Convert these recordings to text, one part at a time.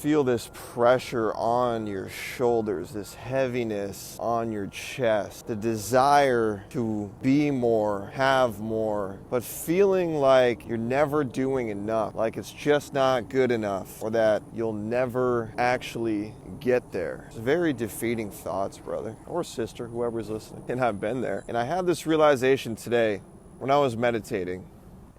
feel this pressure on your shoulders, this heaviness on your chest, the desire to be more, have more, but feeling like you're never doing enough, like it's just not good enough, or that you'll never actually get there. It's very defeating thoughts, brother or sister, whoever's listening. And I've been there. And I had this realization today when I was meditating.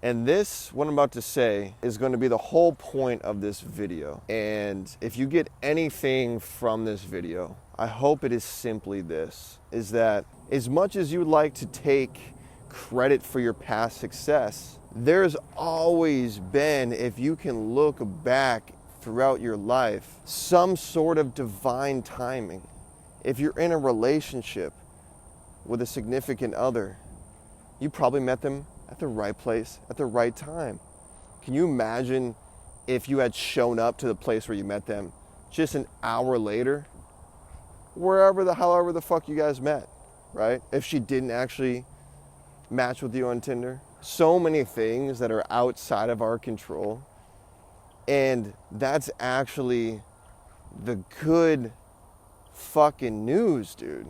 And this, what I'm about to say, is going to be the whole point of this video. And if you get anything from this video, I hope it is simply this, is that as much as you would like to take credit for your past success, there's always been, if you can look back throughout your life, some sort of divine timing. If you're in a relationship with a significant other, you probably met them at the right place, at the right time. Can you imagine if you had shown up to the place where you met them just an hour later? However the fuck you guys met, right? If she didn't actually match with you on Tinder. So many things that are outside of our control. And that's actually the good fucking news, dude.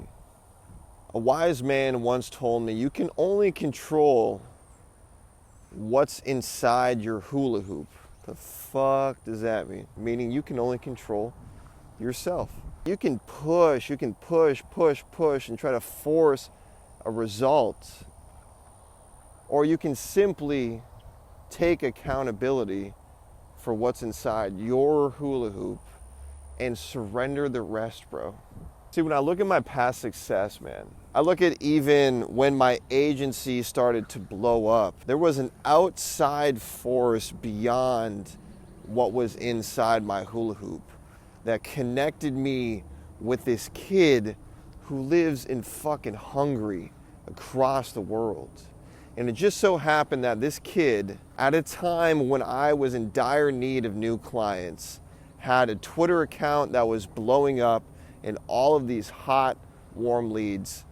A wise man once told me, you can only control what's inside your hula hoop. The fuck does that mean? Meaning you can only control yourself. You can push and try to force a result. Or you can simply take accountability for what's inside your hula hoop and surrender the rest, bro. See, when I look at my past success, man, I look at even when my agency started to blow up, there was an outside force beyond what was inside my hula hoop that connected me with this kid who lives in fucking Hungary across the world. And it just so happened that this kid, at a time when I was in dire need of new clients, had a Twitter account that was blowing up and all of these hot, warm leads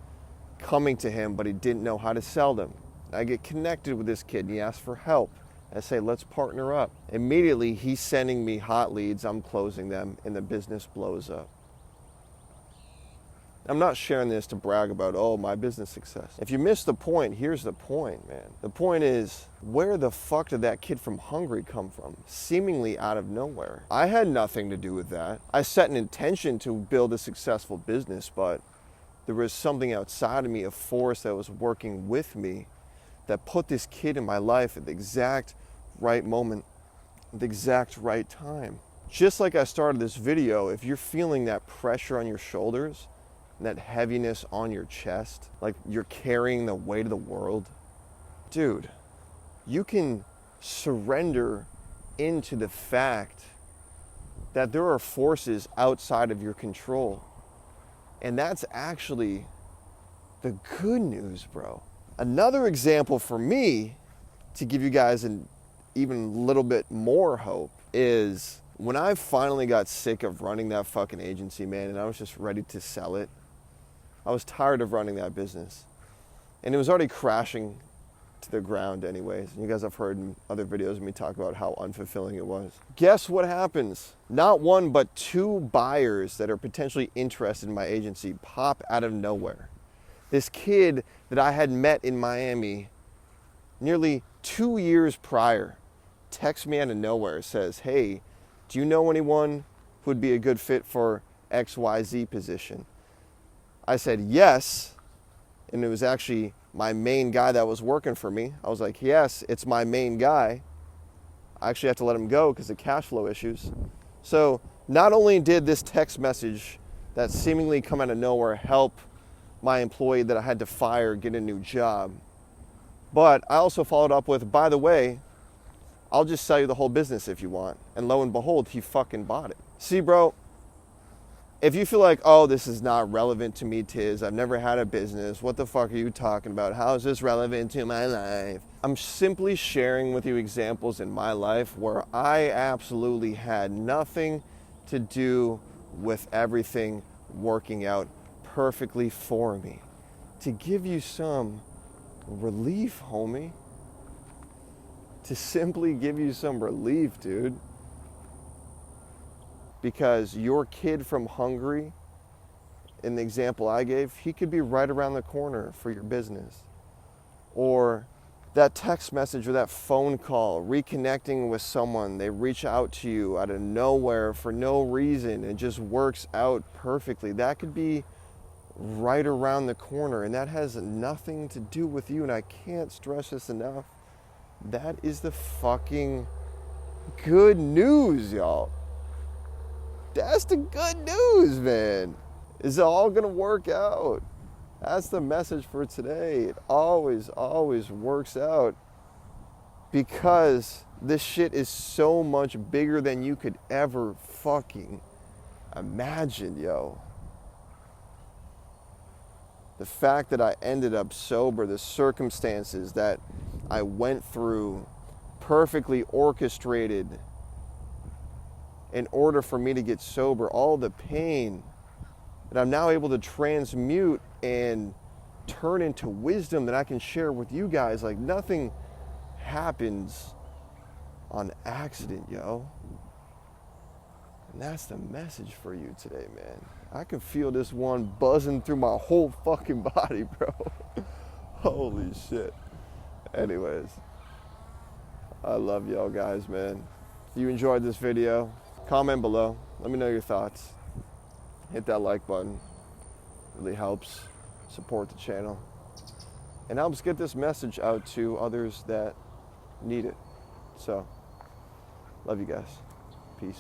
coming to him, but he didn't know how to sell them. I get connected with this kid and he asks for help. I say, let's partner up. Immediately, he's sending me hot leads, I'm closing them, and the business blows up. I'm not sharing this to brag about, oh, my business success. If you missed the point, here's the point, man. The point is, where the fuck did that kid from Hungary come from? Seemingly out of nowhere. I had nothing to do with that. I set an intention to build a successful business, but there was something outside of me, a force that was working with me that put this kid in my life at the exact right moment, at the exact right time. Just like I started this video, if you're feeling that pressure on your shoulders, that heaviness on your chest, like you're carrying the weight of the world, dude, you can surrender into the fact that there are forces outside of your control. And that's actually the good news, bro. Another example for me, to give you guys an even little bit more hope, is when I finally got sick of running that fucking agency, man, and I was just ready to sell it. I was tired of running that business. And it was already crashing to the ground anyways. And you guys have heard in other videos of me talk about how unfulfilling it was. Guess what happens? Not one, but two buyers that are potentially interested in my agency pop out of nowhere. This kid that I had met in Miami nearly 2 years prior texts me out of nowhere, says, hey, do you know anyone who would be a good fit for XYZ position? I said yes, and it was actually my main guy that was working for me. I was like, yes, it's my main guy. I actually have to let him go because of cash flow issues. So not only did this text message that seemingly come out of nowhere help my employee that I had to fire get a new job, but I also followed up with, by the way, I'll just sell you the whole business if you want. And lo and behold, he fucking bought it. See, bro, if you feel like, oh, this is not relevant to me, Tiz, I've never had a business, what the fuck are you talking about? How is this relevant to my life? I'm simply sharing with you examples in my life where I absolutely had nothing to do with everything working out perfectly for me. To give you some relief, homie. To simply give you some relief, dude. Because your kid from Hungary, in the example I gave, he could be right around the corner for your business. Or that text message or that phone call, reconnecting with someone, they reach out to you out of nowhere for no reason, it just works out perfectly. That could be right around the corner, and that has nothing to do with you, and I can't stress this enough. That is the fucking good news, y'all. That's the good news, man. It's all gonna work out. That's the message for today. It always, always works out because this shit is so much bigger than you could ever fucking imagine, yo. The fact that I ended up sober, the circumstances that I went through, perfectly orchestrated in order for me to get sober, all the pain that I'm now able to transmute and turn into wisdom that I can share with you guys. Like, nothing happens on accident, yo. And that's the message for you today, man. I can feel this one buzzing through my whole fucking body, bro. Holy shit. Anyways, I love y'all guys, man. If you enjoyed this video, comment below. Let me know your thoughts. Hit that like button. Really helps support the channel and helps get this message out to others that need it. So, love you guys. Peace.